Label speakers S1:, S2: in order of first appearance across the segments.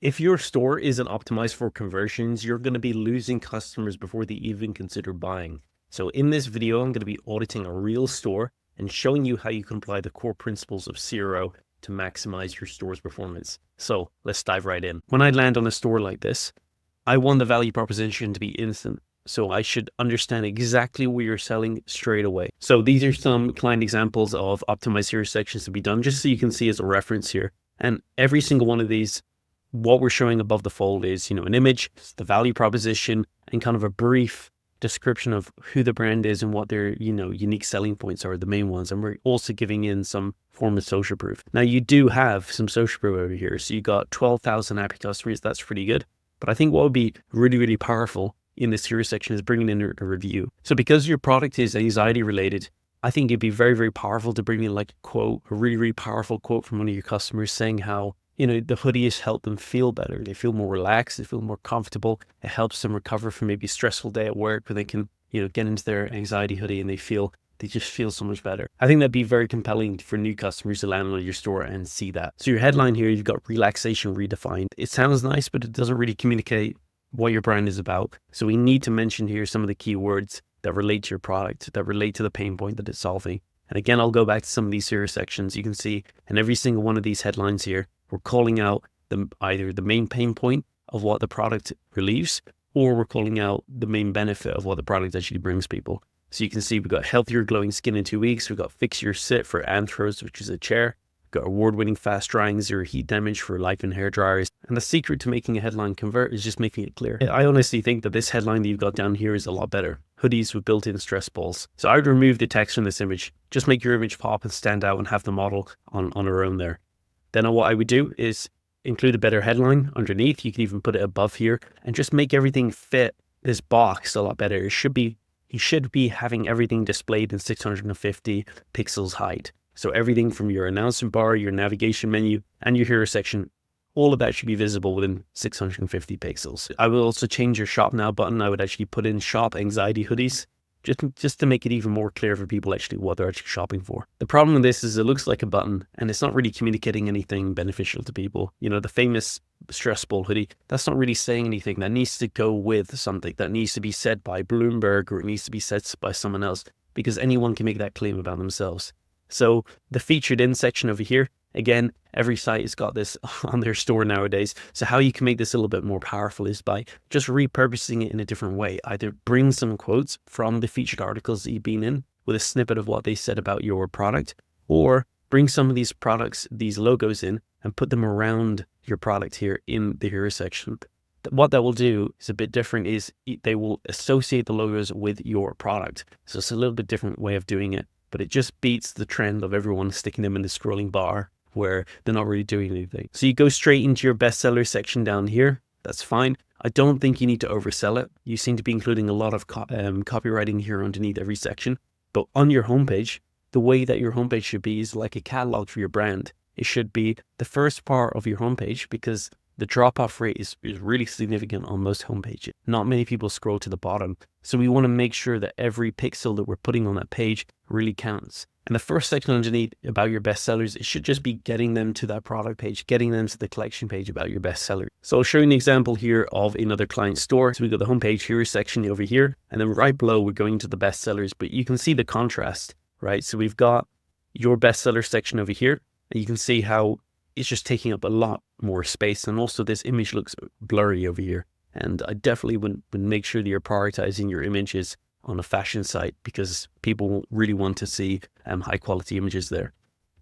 S1: If your store isn't optimized for conversions, you're going to be losing customers before they even consider buying. So in this video, I'm going to be auditing a real store and showing you how you can apply the core principles of CRO to maximize your store's performance. So let's dive right in. When I land on a store like this, I want the value proposition to be instant. So I should understand exactly what you're selling straight away. So these are some client examples of optimized hero sections to be done, just so you can see as a reference here. And every single one of these, what we're showing above the fold is, an image, the value proposition, and kind of a brief description of who the brand is and what their, unique selling points are, the main ones. And we're also giving in some form of social proof. Now you do have some social proof over here. So you got 12,000 happy customers. That's pretty good. But I think what would be really, really powerful in this hero section is bringing in a review. So because your product is anxiety related, I think it'd be very, very powerful to bring in like a quote, a really, really powerful quote from one of your customers saying how, the hoodie has helped them feel better. They feel more relaxed. They feel more comfortable. It helps them recover from maybe a stressful day at work where they can, get into their anxiety hoodie and they just feel so much better. I think that'd be very compelling for new customers to land on your store and see that. So your headline here, you've got relaxation redefined. It sounds nice, but it doesn't really communicate what your brand is about. So we need to mention here some of the key words that relate to your product, that relate to the pain point that it's solving. And again, I'll go back to some of these hero sections. You can see in every single one of these headlines here, we're calling out either the main pain point of what the product relieves, or we're calling out the main benefit of what the product actually brings people. So you can see we've got healthier glowing skin in 2 weeks. We've got fix your sit for Anthros, which is a chair. We've got award-winning fast drying, zero heat damage for life and hair dryers. And the secret to making a headline convert is just making it clear. I honestly think that this headline that you've got down here is a lot better. Hoodies with built-in stress balls. So I would remove the text from this image. Just make your image pop and stand out and have the model on her own there. Then what I would do is include a better headline underneath. You can even put it above here and just make everything fit this box a lot better. You should be having everything displayed in 650 pixels height. So everything from your announcement bar, your navigation menu, and your hero section, all of that should be visible within 650 pixels. I will also change your shop now button. I would actually put in shop anxiety hoodies, just to make it even more clear for people actually what they're actually shopping for. The problem with this is it looks like a button and it's not really communicating anything beneficial to people. The famous stress ball hoodie, that's not really saying anything. That needs to go with something that needs to be said by Bloomberg, or it needs to be said by someone else, because anyone can make that claim about themselves. So the featured in section over here, again, every site has got this on their store nowadays. So how you can make this a little bit more powerful is by just repurposing it in a different way. Either bring some quotes from the featured articles that you've been in with a snippet of what they said about your product, or bring some of these products, these logos in and put them around your product here in the hero section. What that will do is a bit different, is they will associate the logos with your product. So it's a little bit different way of doing it, but it just beats the trend of everyone sticking them in the scrolling bar where they're not really doing anything. So you go straight into your bestseller section down here. That's fine. I don't think you need to oversell it. You seem to be including a lot of copywriting here underneath every section. But on your homepage, the way that your homepage should be is like a catalog for your brand. It should be the first part of your homepage, because the drop-off rate is really significant on most homepages. Not many people scroll to the bottom. So we want to make sure that every pixel that we're putting on that page really counts. And the first section underneath about your bestsellers, it should just be getting them to that product page, getting them to the collection page about your bestseller. So I'll show you an example here of another client store. So we've got the homepage hero section over here, and then right below we're going to the bestsellers, but you can see the contrast, right? So we've got your bestseller section over here, and you can see how it's just taking up a lot more space. And also this image looks blurry over here. And I definitely would make sure that you're prioritizing your images on a fashion site, because people really want to see high quality images there.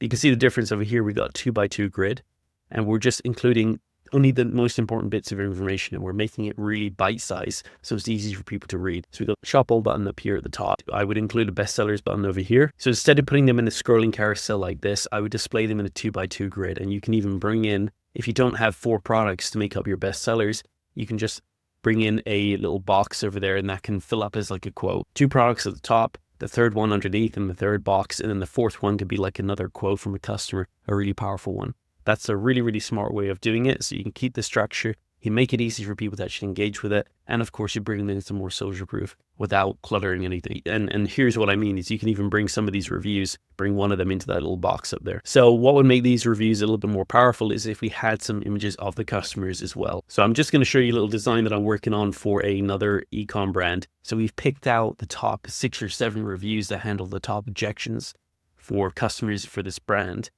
S1: You can see the difference over here. We've got a 2x2 grid, and we're just including only the most important bits of information, and we're making it really bite size so it's easy for people to read. So we've got the shop all button up here at the top. I would include a bestsellers button over here. So instead of putting them in a scrolling carousel like this, I would display them in a 2x2 grid. And you can even bring in, if you don't have 4 products to make up your bestsellers, you can just bring in a little box over there, and that can fill up as like a quote. 2 products at the top, the third one underneath in the third box, and then the fourth one could be like another quote from a customer, a really powerful one. That's a really, really smart way of doing it. So you can keep the structure, You make it easy for people to actually engage with it. And of course, you bring it into more social proof without cluttering anything. And here's what I mean is you can even bring some of these reviews, bring one of them into that little box up there. So what would make these reviews a little bit more powerful is if we had some images of the customers as well. So I'm just going to show you a little design that I'm working on for another ecom brand. So we've picked out the top 6 or 7 reviews that handle the top objections for customers for this brand.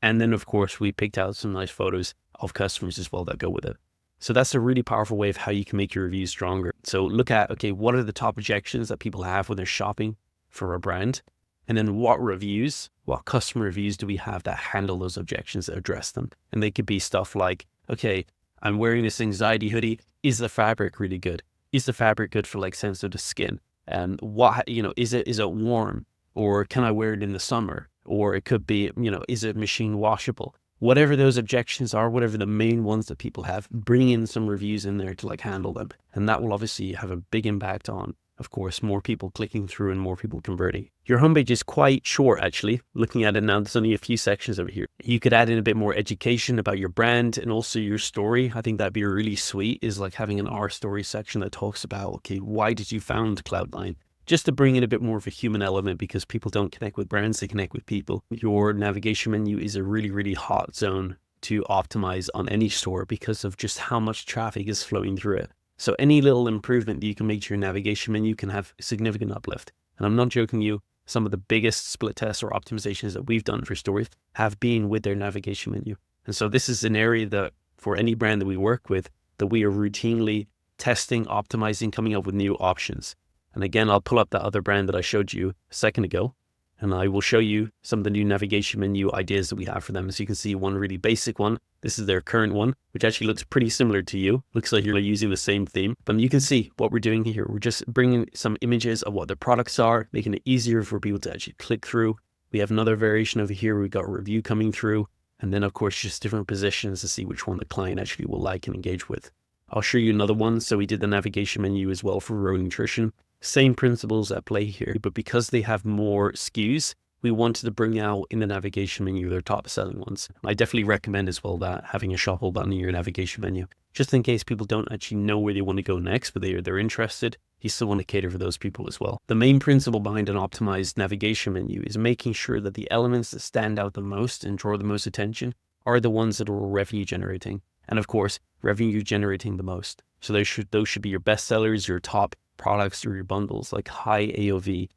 S1: And then of course, we picked out some nice photos of customers as well that go with it. So that's a really powerful way of how you can make your reviews stronger. So look at, okay, what are the top objections that people have when they're shopping for a brand? And then what reviews, what customer reviews do we have that handle those objections, that address them? And they could be stuff like, okay, I'm wearing this anxiety hoodie. Is the fabric really good? Is the fabric good for like sensitive skin? And what, is it warm? Or can I wear it in the summer? Or it could be, is it machine washable? Whatever those objections are, whatever the main ones that people have, bring in some reviews in there to like handle them. And that will obviously have a big impact on, of course, more people clicking through and more people converting. Your homepage is quite short, actually. Looking at it now, there's only a few sections over here. You could add in a bit more education about your brand and also your story. I think that'd be really sweet, is like having an our story section that talks about, okay, why did you found Cloud9? Just to bring in a bit more of a human element, because people don't connect with brands, they connect with people. Your navigation menu is a really, really hot zone to optimize on any store because of just how much traffic is flowing through it. So any little improvement that you can make to your navigation menu can have significant uplift. And I'm not joking you, some of the biggest split tests or optimizations that we've done for stores have been with their navigation menu. And so this is an area that for any brand that we work with, that we are routinely testing, optimizing, coming up with new options. And again, I'll pull up that other brand that I showed you a second ago, and I will show you some of the new navigation menu ideas that we have for them. As you can see, one really basic one. This is their current one, which actually looks pretty similar to you. Looks like you're using the same theme, but you can see what we're doing here. We're just bringing some images of what the products are, making it easier for people to actually click through. We have another variation over here. We've got a review coming through, and then of course, just different positions to see which one the client actually will like and engage with. I'll show you another one. So we did the navigation menu as well for Row Nutrition. Same principles at play here, but because they have more SKUs, we wanted to bring out in the navigation menu their top selling ones. I definitely recommend as well that having a shuffle button in your navigation menu, just in case people don't actually know where they want to go next, but they're interested. You still want to cater for those people as well. The main principle behind an optimized navigation menu is making sure that the elements that stand out the most and draw the most attention are the ones that are revenue generating. And of course, revenue generating the most. So those should be your best sellers, your top products, or your bundles, like high AOV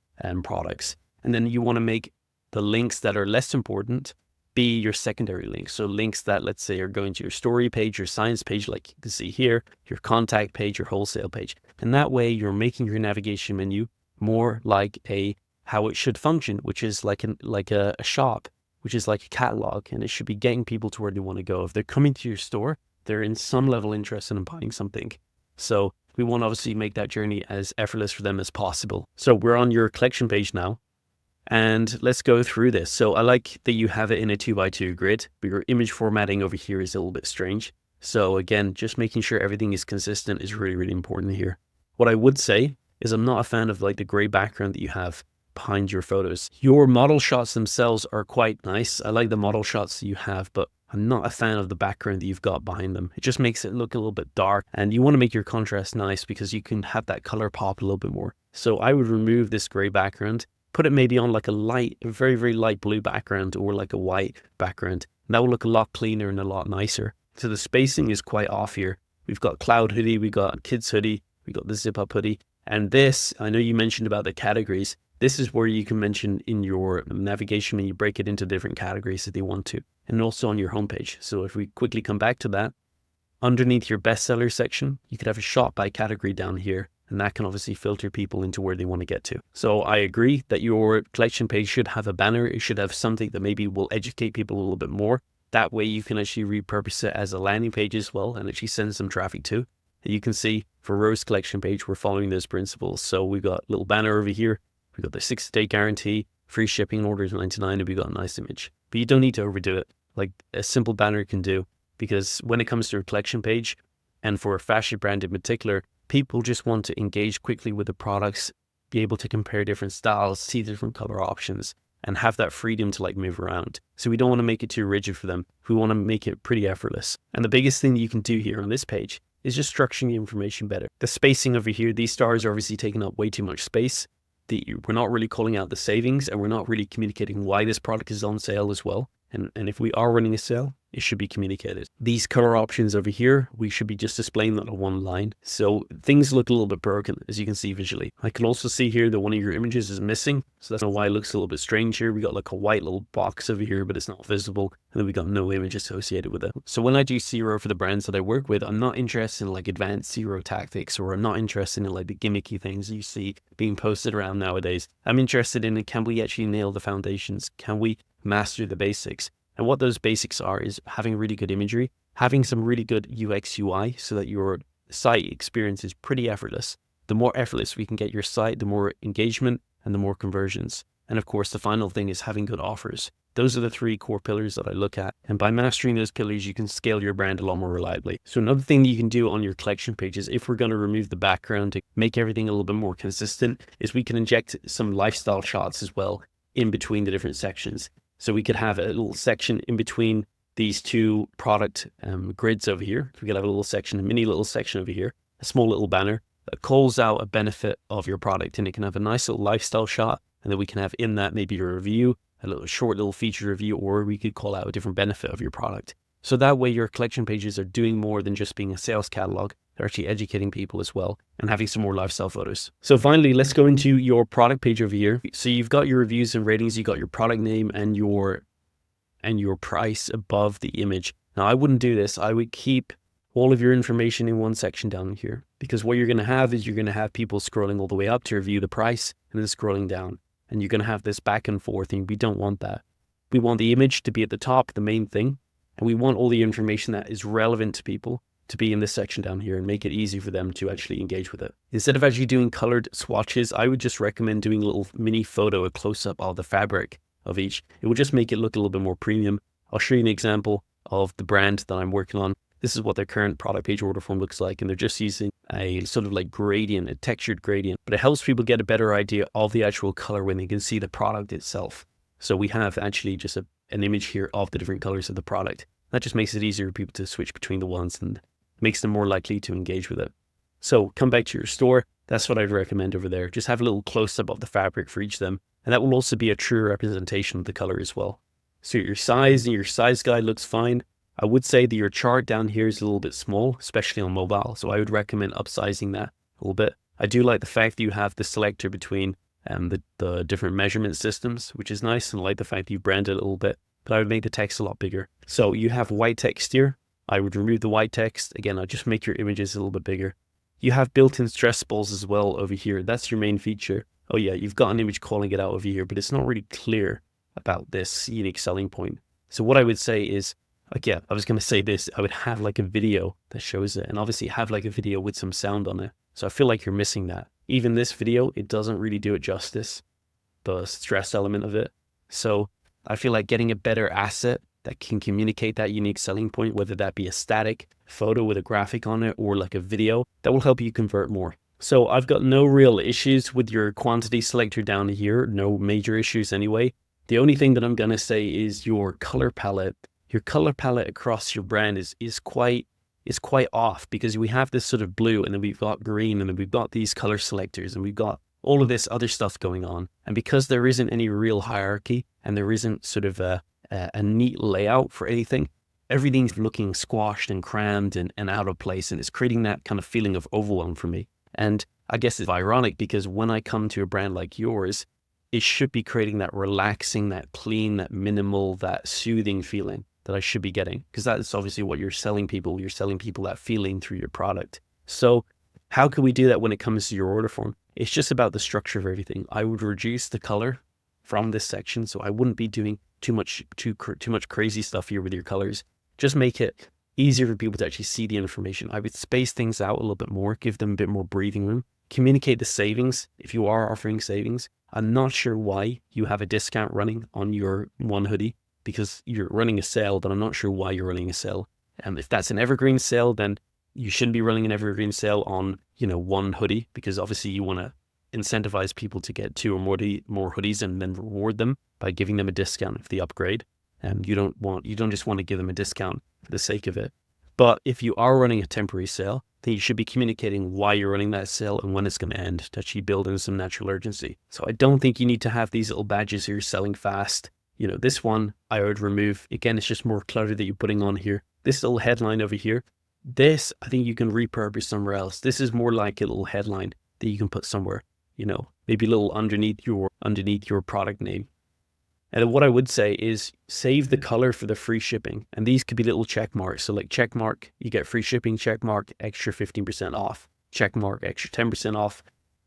S1: products. And then you want to make the links that are less important be your secondary links. So links that, let's say, are going to your story page, your science page, like you can see here, your contact page, your wholesale page. And that way you're making your navigation menu more like how it should function, which is like a shop, which is like a catalog, and it should be getting people to where they want to go. If they're coming to your store, they're in some level interested in buying something. So we want to obviously make that journey as effortless for them as possible. So we're on your collection page now, and let's go through this. So I like that you have it in a 2x2 grid, but your image formatting over here is a little bit strange. So again, just making sure everything is consistent is really, really important here. What I would say is I'm not a fan of like the gray background that you have behind your photos. Your model shots themselves are quite nice. I like the model shots that you have, but I'm not a fan of the background that you've got behind them. It just makes it look a little bit dark, and you want to make your contrast nice because you can have that color pop a little bit more. So I would remove this gray background, put it maybe on like a very, very light blue background or like a white background. And that will look a lot cleaner and a lot nicer. So the spacing is quite off here. We've got cloud hoodie, we got kids hoodie, we got the zip up hoodie. And this, I know you mentioned about the categories. This is where you can mention in your navigation when you break it into different categories if they want to, and also on your homepage. So if we quickly come back to that, underneath your bestseller section, you could have a shop by category down here, and that can obviously filter people into where they want to get to. So I agree that your collection page should have a banner. It should have something that maybe will educate people a little bit more. That way you can actually repurpose it as a landing page as well and actually send some traffic to. And you can see for Rose collection page, we're following those principles. So we've got a little banner over here. We've got the 60-day guarantee, free shipping, orders 99, and we've got a nice image. But you don't need to overdo it. Like a simple banner can do, because when it comes to a collection page, and for a fashion brand in particular, people just want to engage quickly with the products, be able to compare different styles, see different color options, and have that freedom to like move around. So we don't want to make it too rigid for them. We want to make it pretty effortless. And the biggest thing that you can do here on this page is just structuring the information better. The spacing over here, these stars are obviously taking up way too much space. We're not really calling out the savings, and we're not really communicating why this product is on sale as well. And if we are running a sale, it should be communicated. These color options over here, we should be just displaying that on one line. So things look a little bit broken, as you can see visually. I can also see here that one of your images is missing. So that's why it looks a little bit strange here. We got like a white little box over here, but it's not visible. And then we got no image associated with it. So when I do SEO for the brands that I work with, I'm not interested in like advanced SEO tactics, or I'm not interested in like the gimmicky things you see being posted around nowadays. I'm interested in, can we actually nail the foundations? Can we master the basics? And what those basics are is having really good imagery, having some really good UX UI so that your site experience is pretty effortless. The more effortless we can get your site, the more engagement and the more conversions. And of course, the final thing is having good offers. Those are the three core pillars that I look at. And by mastering those pillars, you can scale your brand a lot more reliably. So another thing that you can do on your collection pages, if we're going to remove the background to make everything a little bit more consistent, is we can inject some lifestyle shots as well in between the different sections. So we could have a little section in between these two product grids over here. We could have a little section, a mini little section over here, a small little banner that calls out a benefit of your product, and it can have a nice little lifestyle shot. And then we can have in that maybe a review, a little short little feature review, or we could call out a different benefit of your product. So that way your collection pages are doing more than just being a sales catalog. They're actually educating people as well and having some more lifestyle photos. So finally, let's go into your product page over here. So you've got your reviews and ratings, you got your product name and your price above the image. Now I wouldn't do this. I would keep all of your information in one section down here, because what you're going to have is you're going to have people scrolling all the way up to review the price and then scrolling down. And you're going to have this back and forth thing. We don't want that. We want the image to be at the top, the main thing. And we want all the information that is relevant to people to be in this section down here and make it easy for them to actually engage with it. Instead of actually doing colored swatches, I would just recommend doing a little mini photo, a close-up of the fabric of each. It will just make it look a little bit more premium. I'll show you an example of the brand that I'm working on. This is what their current product page order form looks like, and they're just using a sort of like gradient, a textured gradient, but it helps people get a better idea of the actual color when they can see the product itself. So we have actually just an image here of the different colors of the product. That just makes it easier for people to switch between the ones and makes them more likely to engage with it. So come back to your store. That's what I'd recommend over there. Just have a little close-up of the fabric for each of them. And that will also be a true representation of the color as well. So your size and your size guide looks fine. I would say that your chart down here is a little bit small, especially on mobile. So I would recommend upsizing that a little bit. I do like the fact that you have the selector between the different measurement systems, which is nice. And I like the fact that you branded it a little bit, but I would make the text a lot bigger. So you have white text here. I would remove the white text. Again, I'll just make your images a little bit bigger. You have built-in stress balls as well over here. That's your main feature. Oh yeah, you've got an image calling it out over here, but it's not really clear about this unique selling point. So what I would say is, like, yeah, I was going to say this, I would have like a video that shows it, and obviously have like a video with some sound on it. So I feel like you're missing that. Even this video, it doesn't really do it justice, the stress element of it. So I feel like getting a better asset that can communicate that unique selling point, whether that be a static photo with a graphic on it or like a video, that will help you convert more. So I've got no real issues with your quantity selector down here, no major issues anyway. The only thing that I'm going to say is your color palette. Your color palette across your brand is quite off, because we have this sort of blue, and then we've got green, and then we've got these color selectors, and we've got all of this other stuff going on. And because there isn't any real hierarchy, and there isn't sort of a neat layout for anything, everything's looking squashed and crammed and out of place, and it's creating that kind of feeling of overwhelm for me. And I guess it's ironic, because when I come to a brand like yours, it should be creating that relaxing, that clean, that minimal, that soothing feeling that I should be getting, because that's obviously what you're selling people. You're selling people that feeling through your product. So how can we do that when it comes to your order form? It's just about the structure of everything. I would reduce the color from this section, so I wouldn't be doing too much crazy stuff here with your colors. Just make it easier for people to actually see the information. I would space things out a little bit more, give them a bit more breathing room, communicate the savings if you are offering savings. I'm not sure why you have a discount running on your one hoodie, because you're running a sale, but I'm not sure why you're running a sale. If that's an evergreen sale, then you shouldn't be running an evergreen sale on, one hoodie, because obviously you want to incentivize people to get 2 or more hoodies and then reward them by giving them a discount if they upgrade. You don't just want to give them a discount for the sake of it. But if you are running a temporary sale, then you should be communicating why you're running that sale and when it's going to end to actually build in some natural urgency. So I don't think you need to have these little badges here, selling fast. You know, this one I would remove. Again, it's just more clutter that you're putting on here. This little headline over here, this I think you can repurpose somewhere else. This is more like a little headline that you can put somewhere, you know, maybe a little underneath your product name. And what I would say is save the color for the free shipping. And these could be little check marks. So like check mark, you get free shipping, check mark, extra 15% off, check mark, extra 10% off.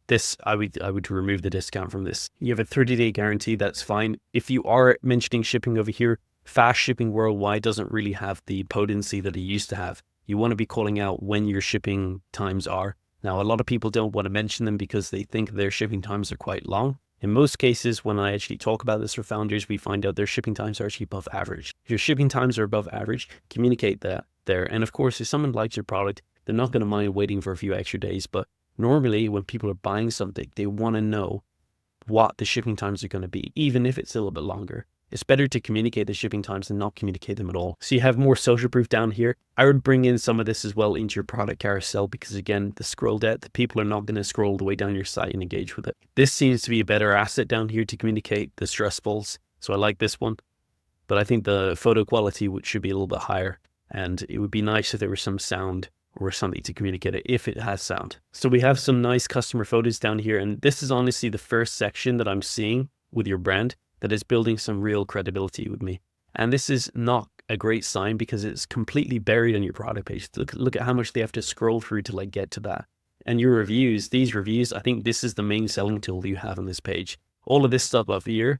S1: This, I would remove the discount from this. You have a 30-day guarantee, that's fine. If you are mentioning shipping over here, fast shipping worldwide doesn't really have the potency that it used to have. You want to be calling out when your shipping times are. Now, a lot of people don't want to mention them because they think their shipping times are quite long. In most cases, when I actually talk about this for founders, we find out their shipping times are actually above average. If your shipping times are above average, communicate that there. And of course, if someone likes your product, they're not going to mind waiting for a few extra days. But normally when people are buying something, they want to know what the shipping times are going to be, even if it's a little bit longer. It's better to communicate the shipping times than not communicate them at all. So you have more social proof down here. I would bring in some of this as well into your product carousel because again, the scroll depth, people are not going to scroll all the way down your site and engage with it. This seems to be a better asset down here to communicate the stress balls. So I like this one, but I think the photo quality should be a little bit higher. And it would be nice if there was some sound or something to communicate it if it has sound. So we have some nice customer photos down here. And this is honestly the first section that I'm seeing with your brand that is building some real credibility with me. And this is not a great sign because it's completely buried on your product page. Look at how much they have to scroll through to like get to that. And your reviews, these reviews, I think this is the main selling tool you have on this page. All of this stuff up here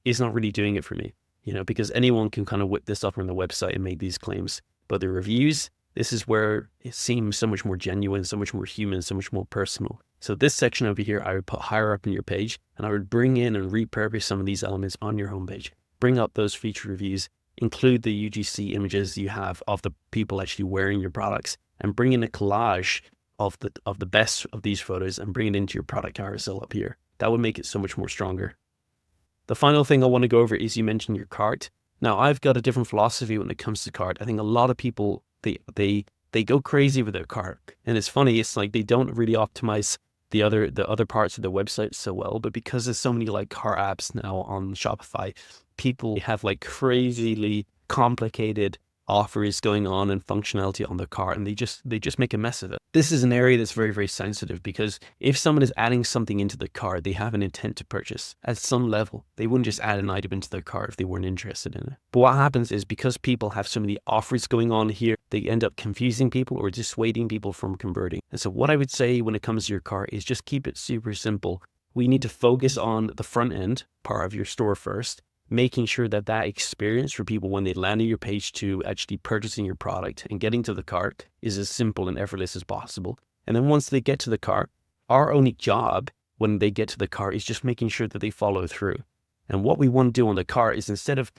S1: is not really doing it for me, you know, because anyone can kind of whip this up on the website and make these claims. But the reviews, this is where it seems so much more genuine, so much more human, so much more personal. So this section over here, I would put higher up in your page and I would bring in and repurpose some of these elements on your homepage. Bring up those feature reviews, include the UGC images you have of the people actually wearing your products and bring in a collage of the best of these photos and bring it into your product carousel up here. That would make it so much more stronger. The final thing I want to go over is you mentioned your cart. Now I've got a different philosophy when it comes to cart. I think a lot of people, they go crazy with their cart. And it's funny, it's like they don't really optimize the other parts of the website so well, but because there's so many like cart apps now on Shopify, people have like crazily complicated offers going on and functionality on the cart, and they just make a mess of it. This is an area that's very, very sensitive because if someone is adding something into the cart, they have an intent to purchase at some level. They wouldn't just add an item into their cart if they weren't interested in it. But what happens is because people have so many offers going on here, they end up confusing people or dissuading people from converting. And so what I would say when it comes to your cart is just keep it super simple. We need to focus on the front end part of your store first, making sure that that experience for people when they land on your page to actually purchasing your product and getting to the cart is as simple and effortless as possible. And then once they get to the cart, our only job when they get to the cart is just making sure that they follow through. And what we want to do on the cart is instead of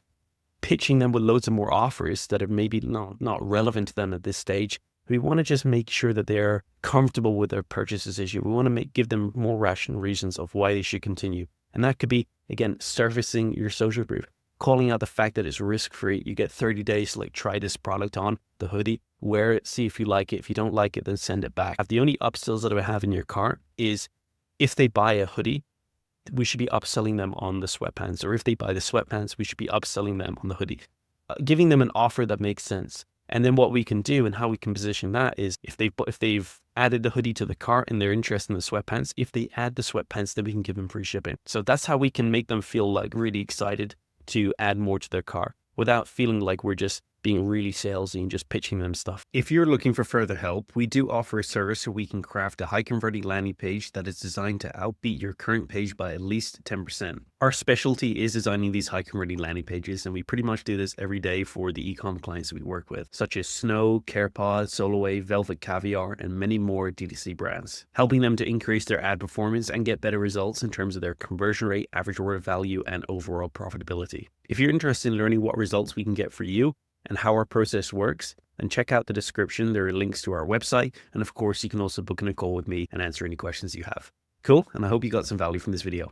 S1: pitching them with loads of more offers that are maybe not relevant to them at this stage, we want to just make sure that they're comfortable with their purchase decision. We want to give them more rational reasons of why they should continue. And that could be, again, surfacing your social proof, calling out the fact that it's risk-free. You get 30 days to like try this product on, the hoodie, wear it, see if you like it. If you don't like it, then send it back. The only upsells that I have in your cart is if they buy a hoodie, we should be upselling them on the sweatpants. Or if they buy the sweatpants, we should be upselling them on the hoodie, giving them an offer that makes sense. And then what we can do and how we can position that is if they've added the hoodie to the cart and they're interested in the sweatpants, if they add the sweatpants, then we can give them free shipping. So that's how we can make them feel like really excited to add more to their cart without feeling like we're just being really salesy and just pitching them stuff. If you're looking for further help, we do offer a service where we can craft a high converting landing page that is designed to outbeat your current page by at least 10%. Our specialty is designing these high converting landing pages, and we pretty much do this every day for the e-com clients we work with, such as Snow, CarePod, Soloway, Velvet Caviar, and many more DTC brands, helping them to increase their ad performance and get better results in terms of their conversion rate, average order value, and overall profitability. If you're interested in learning what results we can get for you and how our process works, then check out the description. There are links to our website. And of course, you can also book in a call with me and answer any questions you have. Cool. And I hope you got some value from this video.